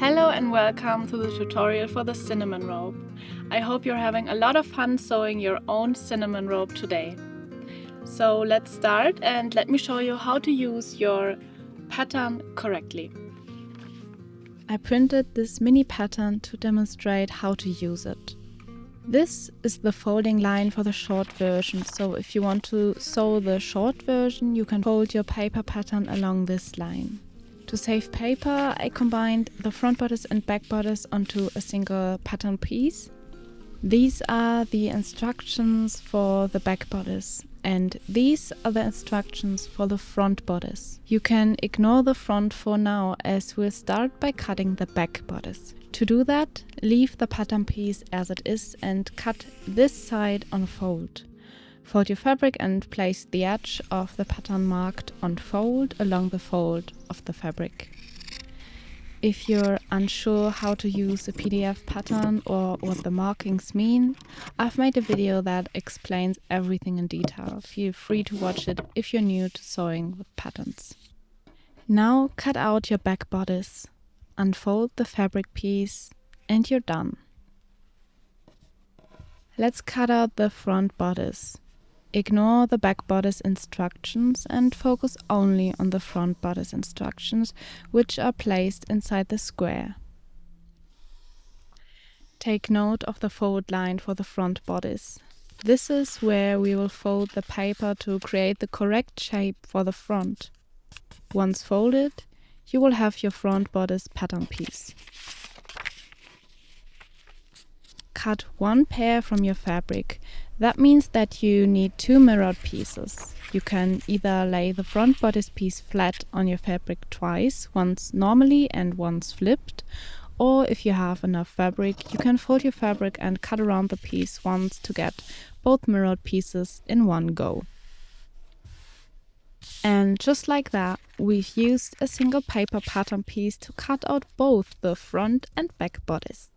Hello and welcome to the tutorial for the cinnamon robe. I hope you're having a lot of fun sewing your own cinnamon robe today. So let's start and let me show you how to use your pattern correctly. I printed this mini pattern to demonstrate how to use it. This is the folding line for the short version, so if you want to sew the short version, you can fold your paper pattern along this line. To save paper, I combined the front bodice and back bodice onto a single pattern piece. These are the instructions for the back bodice, and these are the instructions for the front bodice. You can ignore the front for now, as we'll start by cutting the back bodice. To do that, leave the pattern piece as it is and cut this side on fold. Fold your fabric and place the edge of the pattern marked on fold along the fold of the fabric. If you're unsure how to use a PDF pattern or what the markings mean, I've made a video that explains everything in detail. Feel free to watch it if you're new to sewing with patterns. Now cut out your back bodice, unfold the fabric piece, and you're done. Let's cut out the front bodice. Ignore the back bodice instructions and focus only on the front bodice instructions, which are placed inside the square. Take note of the fold line for the front bodice. This is where we will fold the paper to create the correct shape for the front. Once folded, you will have your front bodice pattern piece. Cut one pair from your fabric. That means that you need two mirrored pieces. You can either lay the front bodice piece flat on your fabric twice, once normally and once flipped, or if you have enough fabric, you can fold your fabric and cut around the piece once to get both mirrored pieces in one go. And just like that, we've used a single paper pattern piece to cut out both the front and back bodice.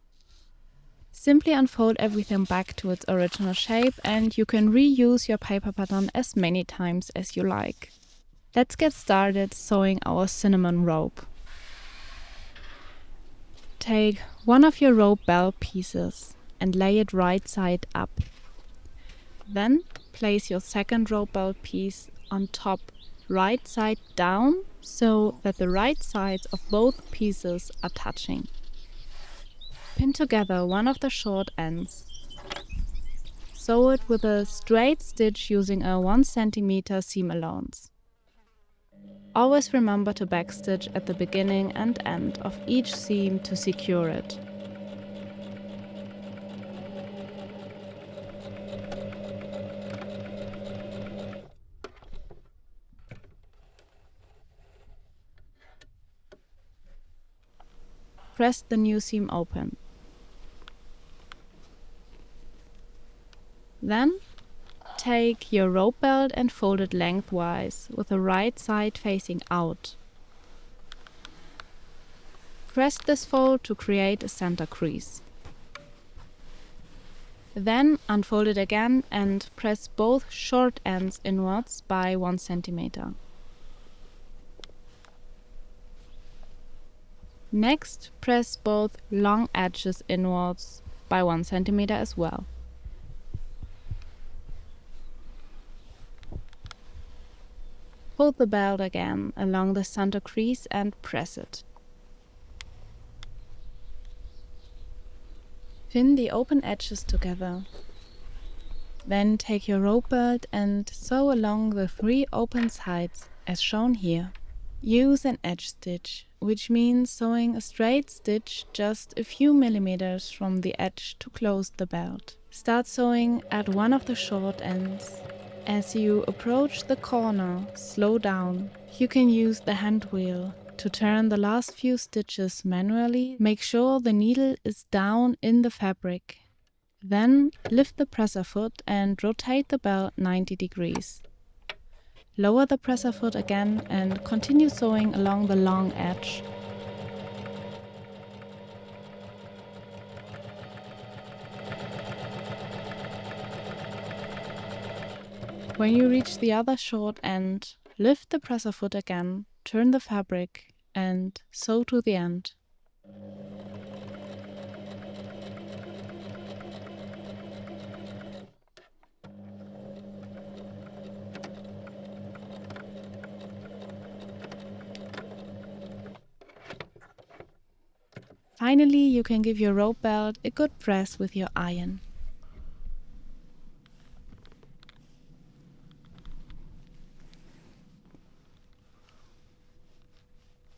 Simply unfold everything back to its original shape and you can reuse your paper pattern as many times as you like. Let's get started sewing our cinnamon robe. Take one of your robe belt pieces and lay it right side up. Then place your second robe belt piece on top, right side down, so that the right sides of both pieces are touching. Pin together one of the short ends. Sew it with a straight stitch using a 1 cm seam allowance. Always remember to backstitch at the beginning and end of each seam to secure it. Press the new seam open. Then, take your rope belt and fold it lengthwise with the right side facing out. Press this fold to create a center crease. Then unfold it again and press both short ends inwards by 1 cm. Next, press both long edges inwards by 1 cm as well. Fold the belt again along the center crease and press it. Pin the open edges together. Then take your rope belt and sew along the 3 open sides as shown here. Use an edge stitch, which means sewing a straight stitch just a few millimeters from the edge to close the belt. Start sewing at one of the short ends. As you approach the corner, slow down. You can use the hand wheel to turn the last few stitches manually. Make sure the needle is down in the fabric. Then lift the presser foot and rotate the belt 90 degrees. Lower the presser foot again and continue sewing along the long edge. When you reach the other short end, lift the presser foot again, turn the fabric and sew to the end. Finally, you can give your rope belt a good press with your iron.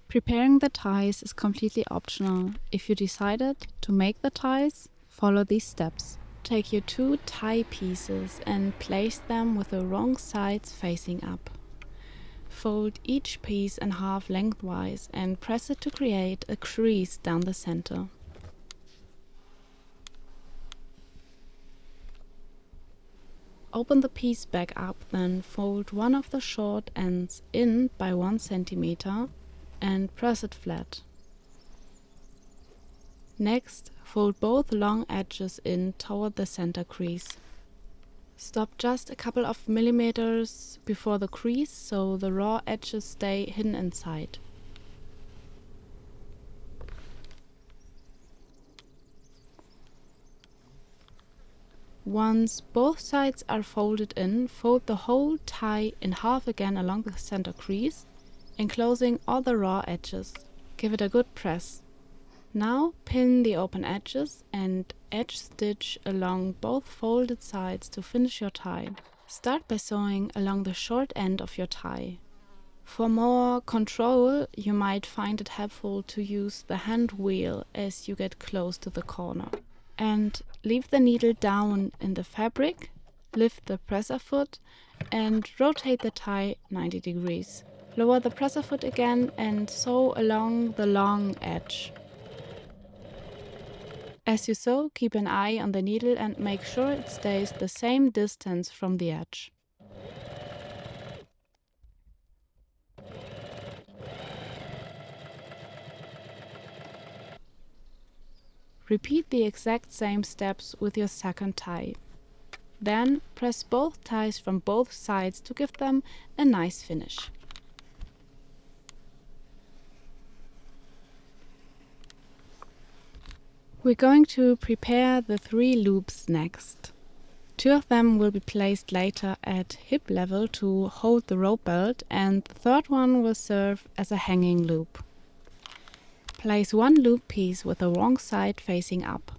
Preparing the ties is completely optional. If you decided to make the ties, follow these steps. Take your 2 tie pieces and place them with the wrong sides facing up. Fold each piece in half lengthwise and press it to create a crease down the center. Open the piece back up, then fold one of the short ends in by 1 centimeter and press it flat. Next, fold both long edges in toward the center crease. Stop just a couple of millimeters before the crease so the raw edges stay hidden inside. Once both sides are folded in, fold the whole tie in half again along the center crease, enclosing all the raw edges. Give it a good press. Now pin the open edges and edge stitch along both folded sides to finish your tie. Start by sewing along the short end of your tie. For more control, you might find it helpful to use the hand wheel as you get close to the corner. And leave the needle down in the fabric, lift the presser foot and rotate the tie 90 degrees. Lower the presser foot again and sew along the long edge. As you sew, keep an eye on the needle and make sure it stays the same distance from the edge. Repeat the exact same steps with your second tie. Then press both ties from both sides to give them a nice finish. We're going to prepare the 3 loops next. 2 of them will be placed later at hip level to hold the rope belt, and the third one will serve as a hanging loop. Place 1 loop piece with the wrong side facing up.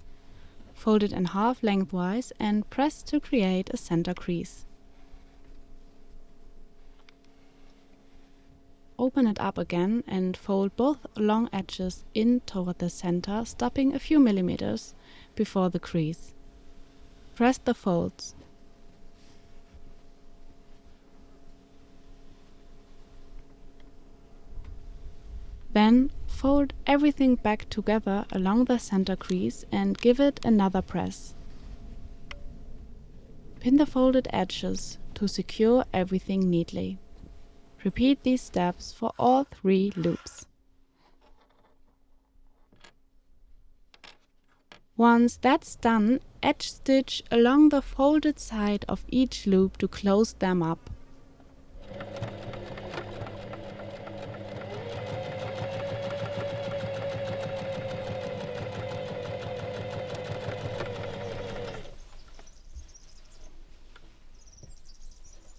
Fold it in half lengthwise and press to create a center crease. Open it up again and fold both long edges in toward the center, stopping a few millimeters before the crease. Press the folds. Then fold everything back together along the center crease and give it another press. Pin the folded edges to secure everything neatly. Repeat these steps for all 3 loops. Once that's done, edge stitch along the folded side of each loop to close them up.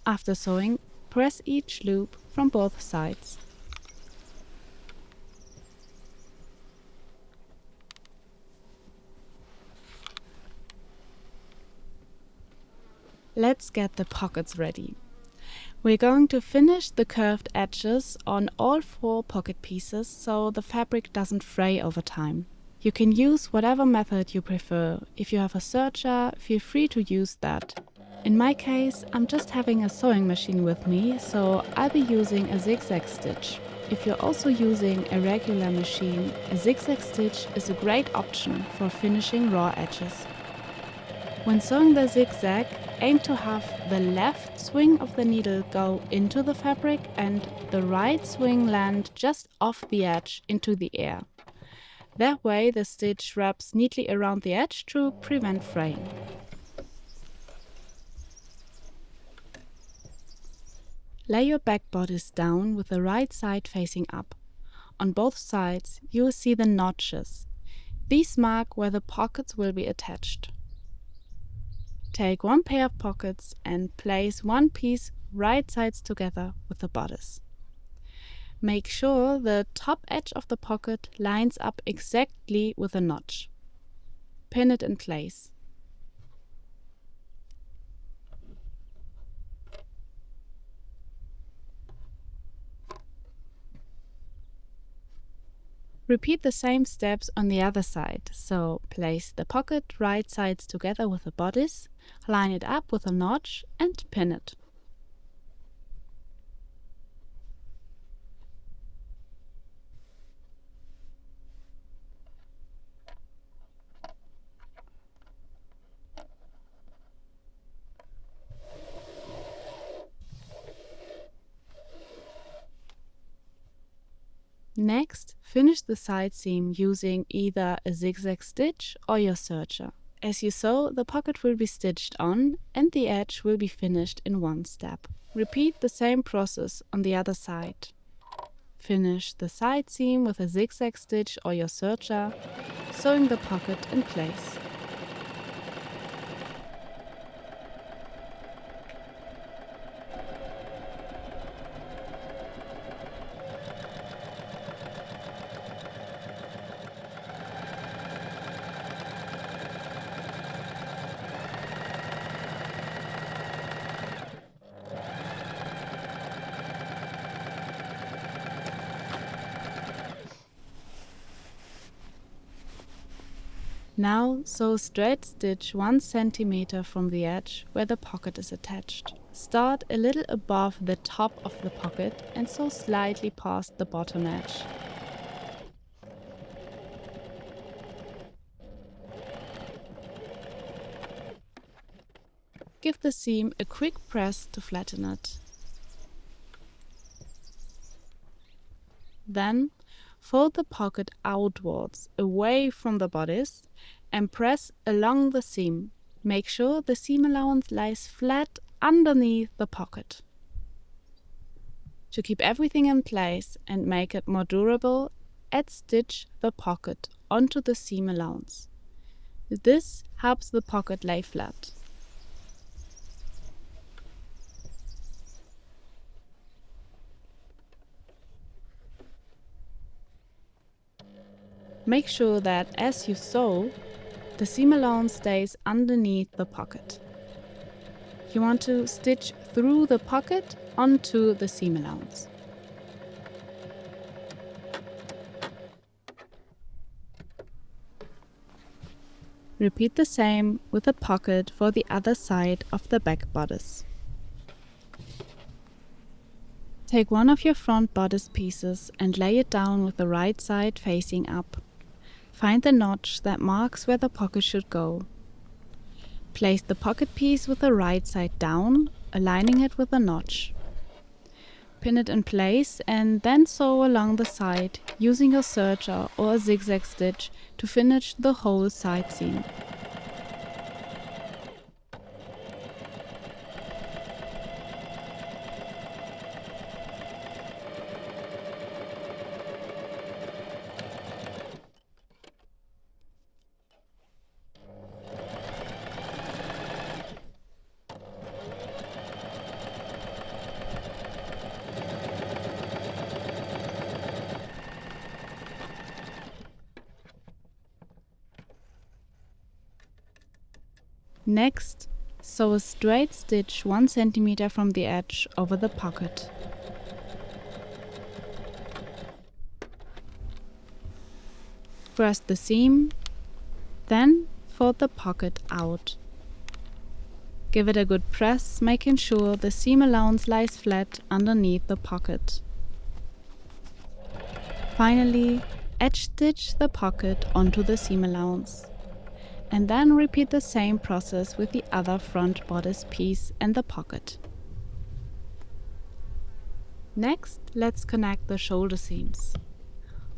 After sewing, press each loop from both sides. Let's get the pockets ready. We're going to finish the curved edges on all 4 pocket pieces so the fabric doesn't fray over time. You can use whatever method you prefer. If you have a serger, feel free to use that. In my case, I'm just having a sewing machine with me, so I'll be using a zigzag stitch. If you're also using a regular machine, a zigzag stitch is a great option for finishing raw edges. When sewing the zigzag, aim to have the left swing of the needle go into the fabric and the right swing land just off the edge into the air. That way the stitch wraps neatly around the edge to prevent fraying. Lay your back bodice down with the right side facing up. on both sides, you will see the notches. These mark where the pockets will be attached. Take one pair of pockets and place one piece right sides together with the bodice. Make sure the top edge of the pocket lines up exactly with a notch. Pin it in place. Repeat the same steps on the other side, so place the pocket right sides together with the bodice, line it up with a notch and pin it. Next, finish the side seam using either a zigzag stitch or your serger. As you sew, the pocket will be stitched on and the edge will be finished in one step. Repeat the same process on the other side. Finish the side seam with a zigzag stitch or your serger, sewing the pocket in place. Now sew straight stitch 1 cm from the edge where the pocket is attached. Start a little above the top of the pocket and sew slightly past the bottom edge. Give the seam a quick press to flatten it. Then fold the pocket outwards, away from the bodice, and press along the seam. Make sure the seam allowance lies flat underneath the pocket. To keep everything in place and make it more durable, add stitch the pocket onto the seam allowance. This helps the pocket lay flat. Make sure that as you sew, the seam allowance stays underneath the pocket. You want to stitch through the pocket onto the seam allowance. Repeat the same with the pocket for the other side of the back bodice. Take one of your front bodice pieces and lay it down with the right side facing up. Find the notch that marks where the pocket should go. Place the pocket piece with the right side down, aligning it with a notch. Pin it in place and then sew along the side using your serger or a zigzag stitch to finish the whole side seam. Next, sew a straight stitch 1 cm from the edge over the pocket. Press the seam, then fold the pocket out. Give it a good press, making sure the seam allowance lies flat underneath the pocket. Finally, edge stitch the pocket onto the seam allowance. And then repeat the same process with the other front bodice piece and the pocket. Next, let's connect the shoulder seams.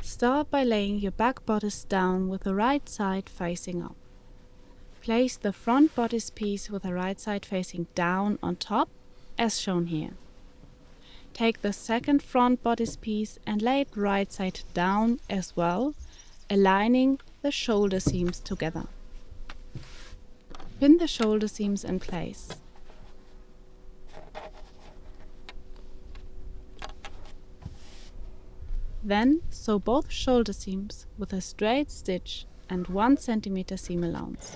Start by laying your back bodice down with the right side facing up. Place the front bodice piece with the right side facing down on top, as shown here. Take the second front bodice piece and lay it right side down as well, aligning the shoulder seams together. Pin the shoulder seams in place. Then sew both shoulder seams with a straight stitch and 1 cm seam allowance.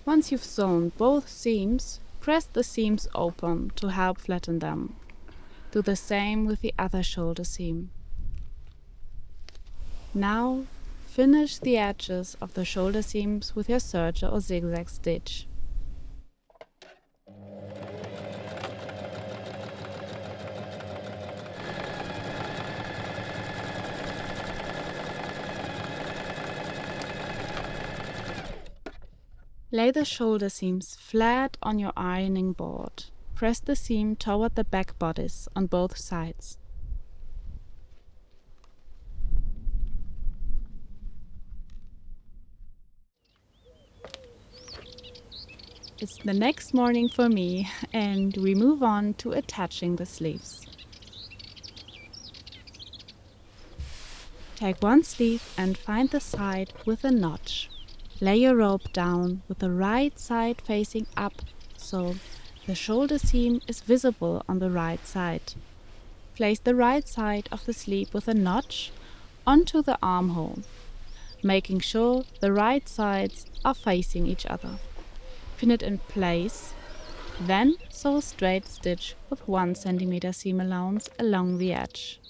Once you've sewn both seams, press the seams open to help flatten them. Do the same with the other shoulder seam. Now, finish the edges of the shoulder seams with your serger or zigzag stitch. Lay the shoulder seams flat on your ironing board. Press the seam toward the back bodice on both sides. It's the next morning for me, and we move on to attaching the sleeves. Take one sleeve and find the side with a notch. Lay your rope down with the right side facing up, so the shoulder seam is visible on the right side. Place the right side of the sleeve with a notch onto the armhole, making sure the right sides are facing each other. Pin it in place, then sew a straight stitch with 1 cm seam allowance along the edge.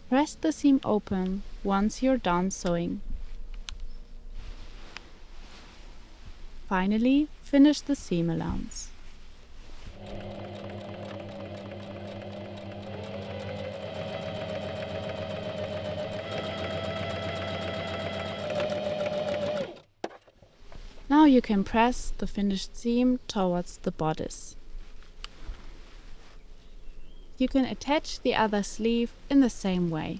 Press the seam open once you're done sewing. Finally, finish the seam allowance. Now you can press the finished seam towards the bodice. You can attach the other sleeve in the same way.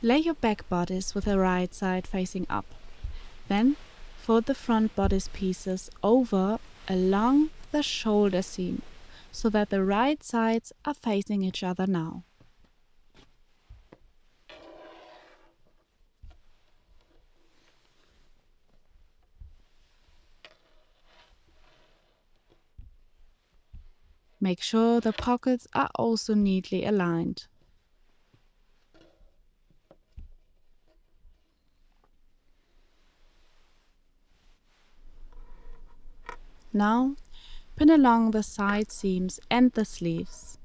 Lay your back bodice with the right side facing up. Then fold the front bodice pieces over along the shoulder seam so that the right sides are facing each other now. Make sure the pockets are also neatly aligned. Now, pin along the side seams and the sleeves.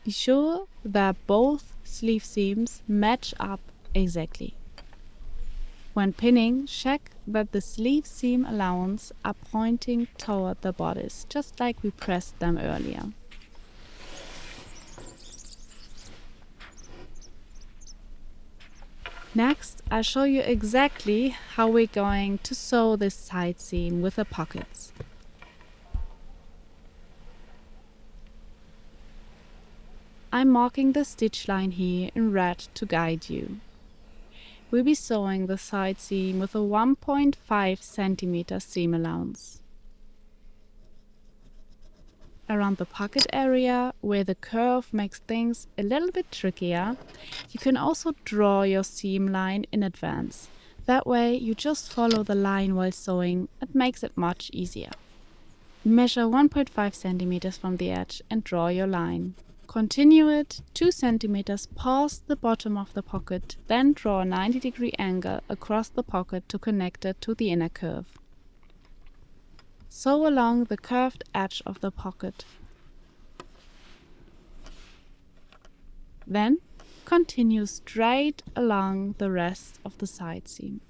Be sure that both sleeve seams match up exactly. When pinning, check that the sleeve seam allowance are pointing toward the bodice, just like we pressed them earlier. Next, I'll show you exactly how we're going to sew this side seam with the pockets. I'm marking the stitch line here in red to guide you. We'll be sewing the side seam with a 1.5 cm seam allowance. Around the pocket area, where the curve makes things a little bit trickier, you can also draw your seam line in advance. That way you just follow the line while sewing. It makes it much easier. Measure 1.5 cm from the edge and draw your line. Continue it 2 cm past the bottom of the pocket, then draw a 90-degree angle across the pocket to connect it to the inner curve. Sew along the curved edge of the pocket. Then continue straight along the rest of the side seam.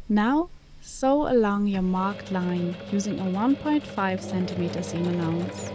Now sew along your marked line using a 1.5 cm seam allowance.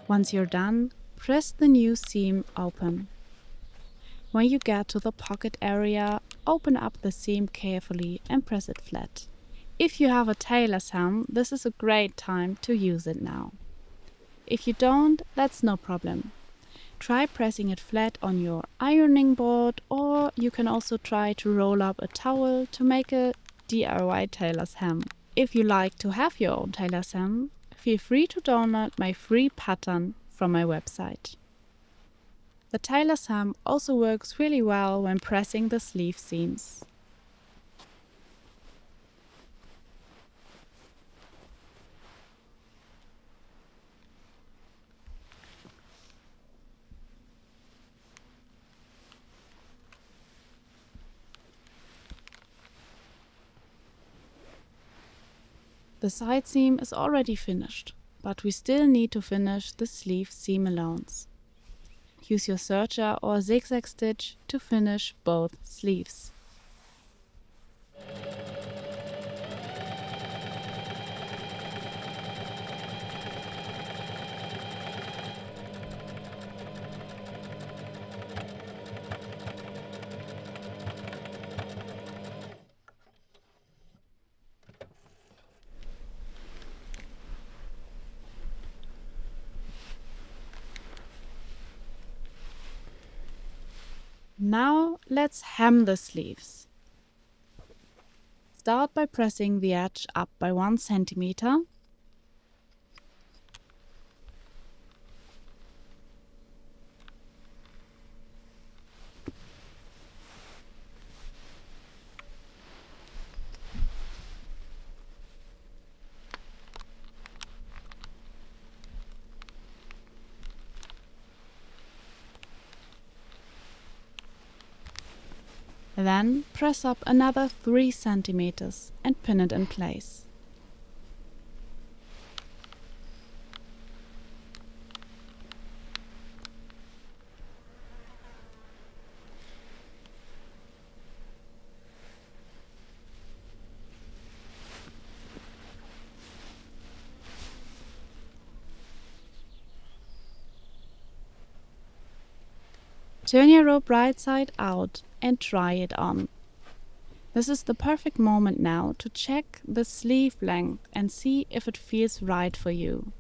Once you're done, press the new seam open. When you get to the pocket area, open up the seam carefully and press it flat. If you have a tailor's hem, this is a great time to use it now. If you don't, that's no problem. Try pressing it flat on your ironing board, or you can also try to roll up a towel to make a DIY tailor's hem. If you like to have your own tailor's hem, feel free to download my free pattern from my website. The tailor's hem also works really well when pressing the sleeve seams. The side seam is already finished, but we still need to finish the sleeve seam allowance. Use your serger or zigzag stitch to finish both sleeves. Now let's hem the sleeves. Start by pressing the edge up by 1 centimeter. Then press up another 3 centimeters and pin it in place. Turn your rope right side out and try it on. This is the perfect moment now to check the sleeve length and see if it feels right for you.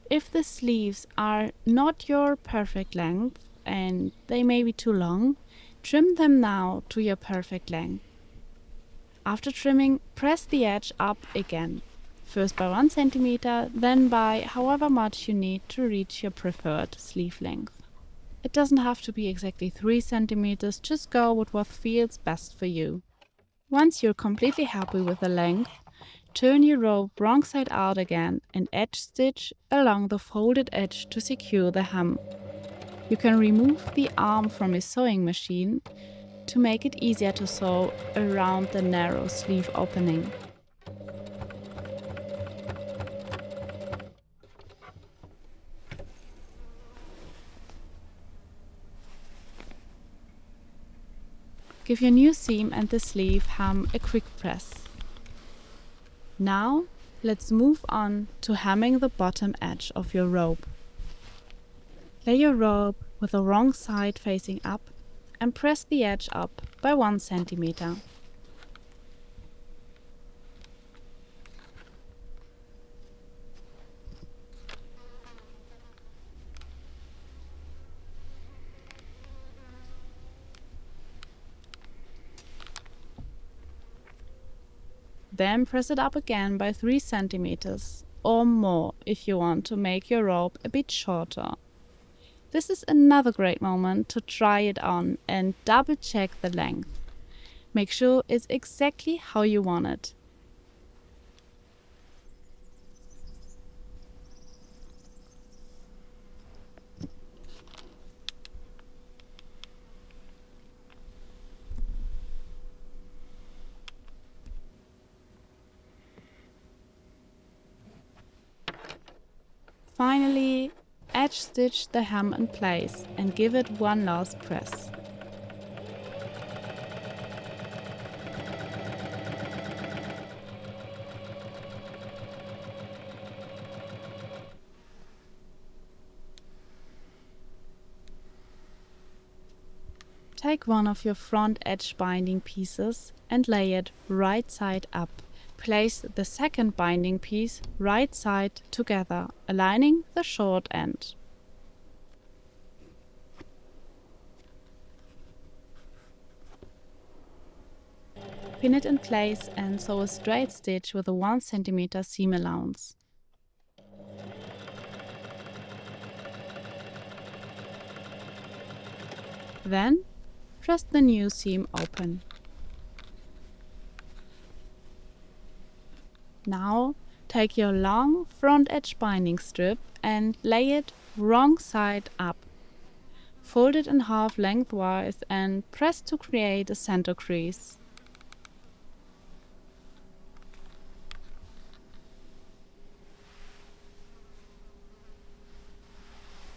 If the sleeves are not your perfect length and they may be too long, trim them now to your perfect length. After trimming, press the edge up again, first by 1 centimeter, then by however much you need to reach your preferred sleeve length. It doesn't have to be exactly 3 centimeters, just go with what feels best for you. Once you're completely happy with the length, turn your rope wrong side out again and edge stitch along the folded edge to secure the hem. You can remove the arm from your sewing machine to make it easier to sew around the narrow sleeve opening. Give your new seam and the sleeve hem a quick press. Now let's move on to hemming the bottom edge of your robe. Lay your robe with the wrong side facing up and press the edge up by 1 centimeter. Then press it up again by 3 centimeters or more if you want to make your robe a bit shorter. This is another great moment to try it on and double check the length. Make sure it's exactly how you want it. Finally, edge stitch the hem in place and give it one last press. Take one of your front edge binding pieces and lay it right side up. Place the second binding piece right side together, aligning the short end. Pin it in place and sew a straight stitch with a 1 cm seam allowance. Then press the new seam open. Now take your long front edge binding strip and lay it wrong side up. Fold it in half lengthwise and press to create a center crease.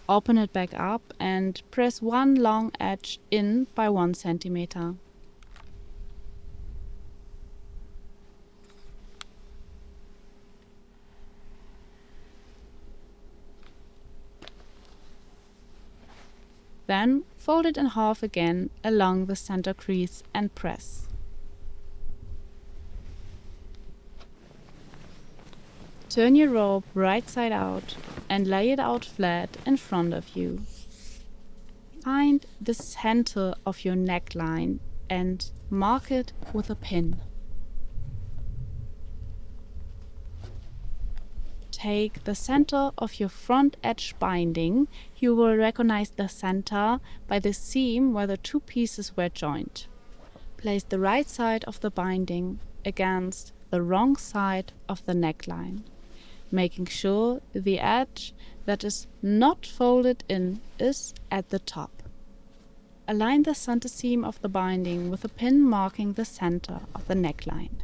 Open it back up and press one long edge in by 1 centimeter. Then fold it in half again along the center crease and press. Turn your robe right side out and lay it out flat in front of you. Find the center of your neckline and mark it with a pin. Take the center of your front edge binding. You will recognize the center by the seam where the two pieces were joined. Place the right side of the binding against the wrong side of the neckline, making sure the edge that is not folded in is at the top. Align the center seam of the binding with a pin marking the center of the neckline.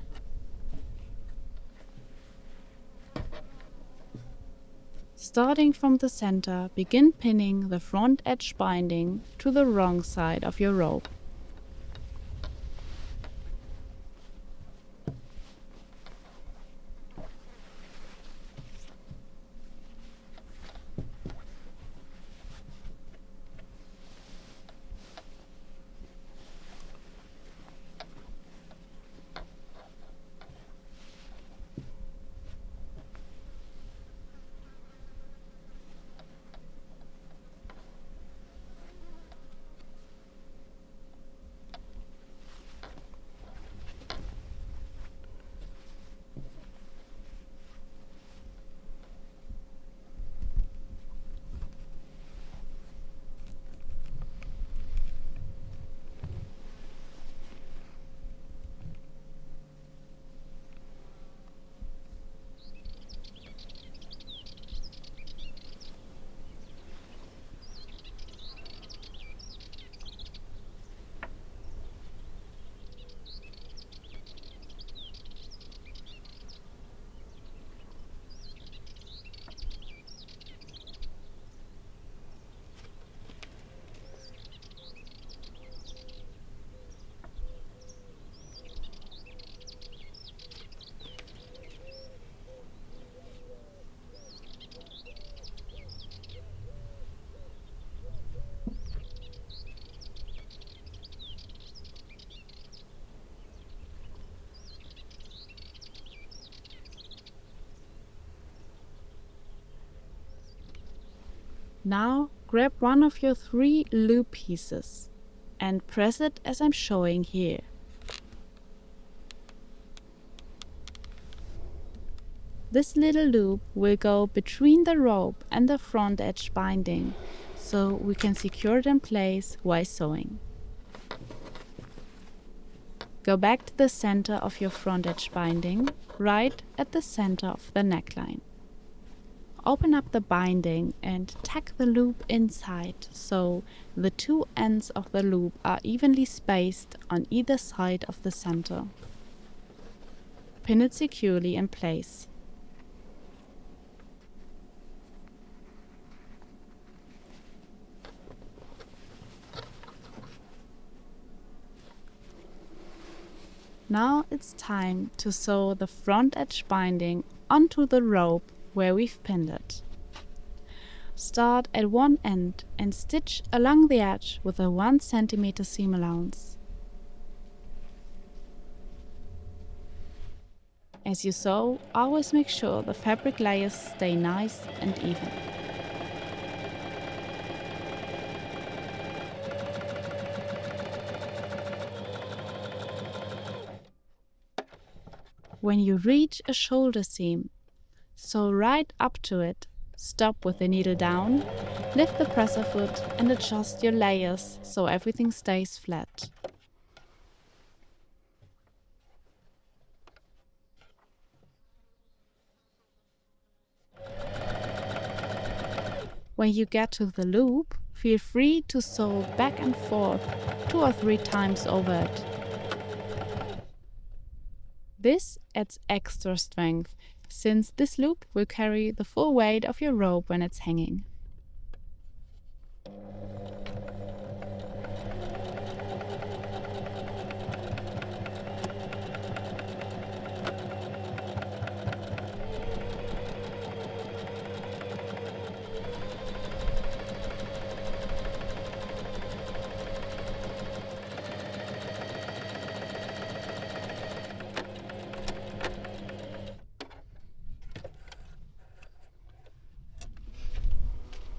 Starting from the center, begin pinning the front edge binding to the wrong side of your robe. Now grab one of your 3 loop pieces and press it as I'm showing here. This little loop will go between the rope and the front edge binding, so we can secure it in place while sewing. Go back to the center of your front edge binding, right at the center of the neckline. Open up the binding and tack the loop inside so the two ends of the loop are evenly spaced on either side of the center. Pin it securely in place. Now it's time to sew the front edge binding onto the rope where we've pinned it. Start at one end and stitch along the edge with a 1 cm seam allowance. As you sew, always make sure the fabric layers stay nice and even. When you reach a shoulder seam, sew right up to it, stop with the needle down, lift the presser foot and adjust your layers so everything stays flat. When you get to the loop, feel free to sew back and forth 2 or 3 times over it. This adds extra strength, since this loop will carry the full weight of your rope when it's hanging.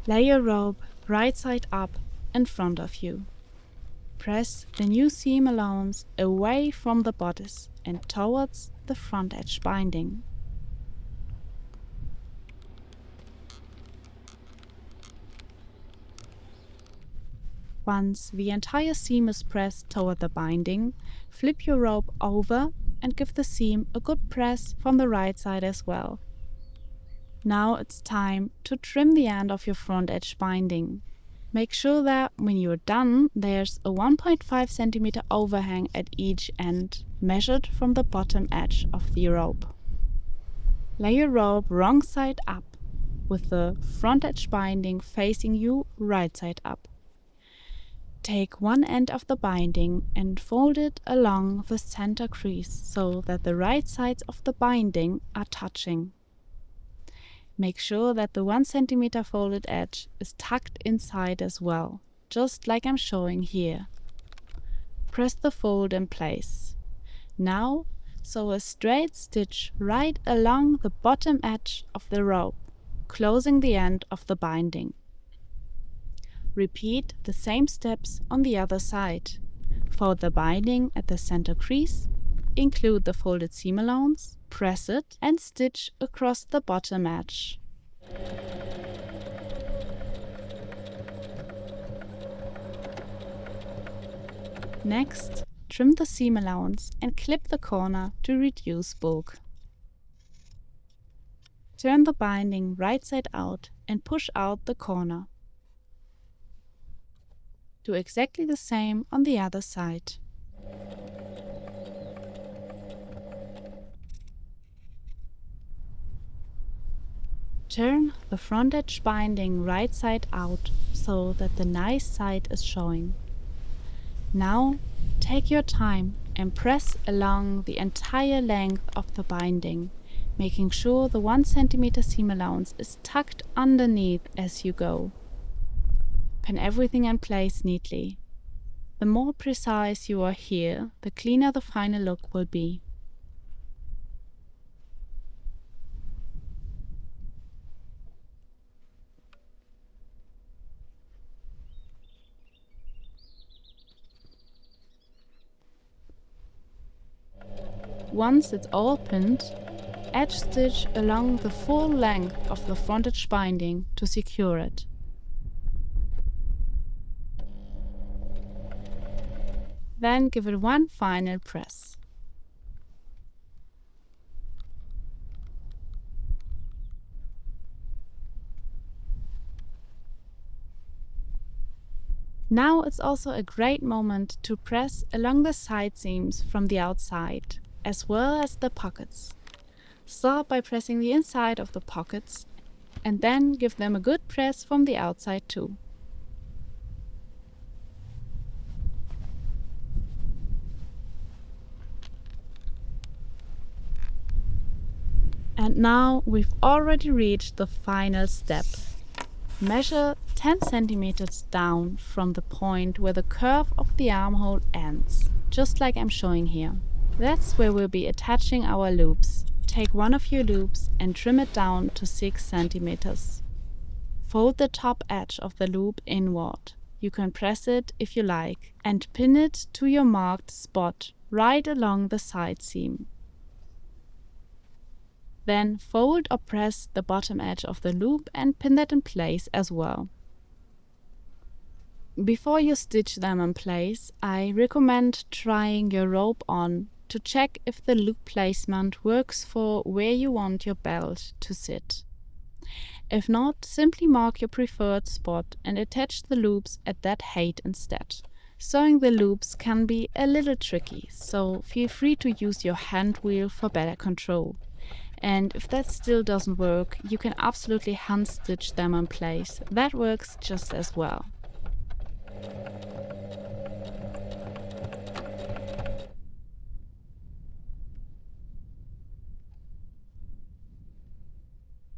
Lay your rope right side up in front of you. Press the new seam allowance away from the bodice and towards the front edge binding. Once the entire seam is pressed toward the binding, flip your rope over and give the seam a good press from the right side as well. Now it's time to trim the end of your front edge binding. Make sure that when you're done, there's a 1.5 cm overhang at each end, measured from the bottom edge of the rope. Lay your rope wrong side up, with the front edge binding facing you right side up. Take one end of the binding and fold it along the center crease so that the right sides of the binding are touching. Make sure that the 1 cm folded edge is tucked inside as well, just like I'm showing here. Press the fold in place. Now, sew a straight stitch right along the bottom edge of the rope, closing the end of the binding. Repeat the same steps on the other side. Fold the binding at the center crease, include the folded seam allowance, press it and stitch across the bottom edge. Next, trim the seam allowance and clip the corner to reduce bulk. Turn the binding right side out and push out the corner. Do exactly the same on the other side. Turn the front edge binding right side out so that the nice side is showing. Now take your time and press along the entire length of the binding, making sure the 1 cm seam allowance is tucked underneath as you go. Pin everything in place neatly. The more precise you are here, the cleaner the final look will be. Once it's all pinned, edge stitch along the full length of the frontage binding to secure it. Then give it one final press. Now it's also a great moment to press along the side seams from the outside, as well as the pockets. Start by pressing the inside of the pockets and then give them a good press from the outside too. And now we've already reached the final step. Measure 10 centimeters down from the point where the curve of the armhole ends, just like I'm showing here. That's where we'll be attaching our loops. Take one of your loops and trim it down to 6 centimeters. Fold the top edge of the loop inward. You can press it if you like and pin it to your marked spot right along the side seam. Then fold or press the bottom edge of the loop and pin that in place as well. Before you stitch them in place, I recommend trying your rope on to check if the loop placement works for where you want your belt to sit. If not, simply mark your preferred spot and attach the loops at that height instead. Sewing the loops can be a little tricky, so feel free to use your hand wheel for better control. And if that still doesn't work, you can absolutely hand stitch them in place. That works just as well.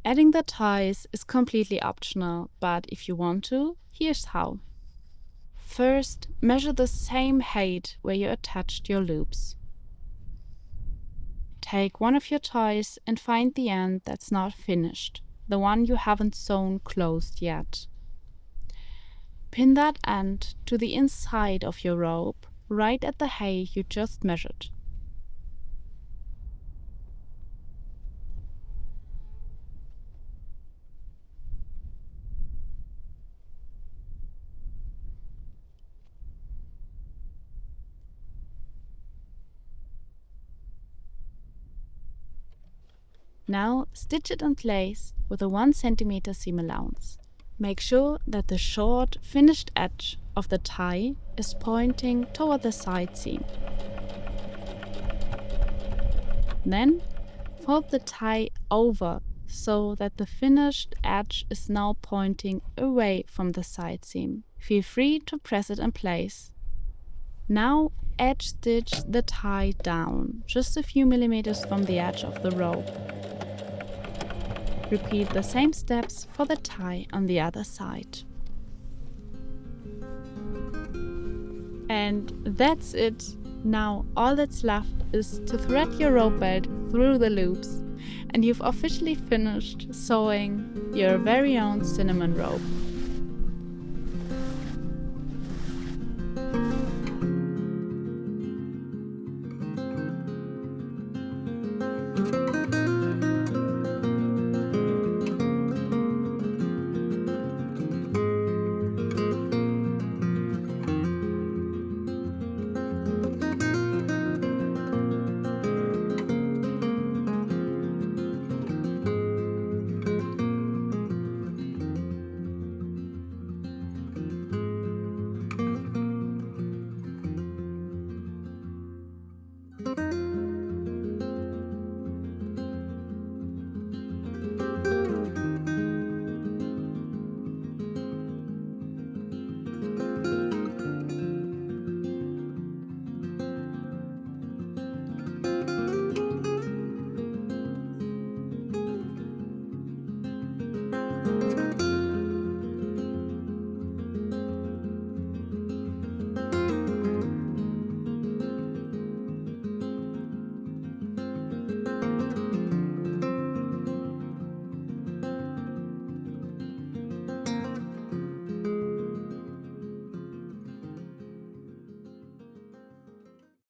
Adding the ties is completely optional, but if you want to, here's how. First, measure the same height where you attached your loops. Take one of your ties and find the end that's not finished, the one you haven't sewn closed yet. Pin that end to the inside of your rope, right at the height you just measured. Now stitch it in place with a 1 cm seam allowance. Make sure that the short finished edge of the tie is pointing toward the side seam. Then fold the tie over so that the finished edge is now pointing away from the side seam. Feel free to press it in place. Now edge stitch the tie down, just a few millimeters from the edge of the rope. Repeat the same steps for the tie on the other side. And that's it. Now all that's left is to thread your rope belt through the loops, and you've officially finished sewing your very own cinnamon rope.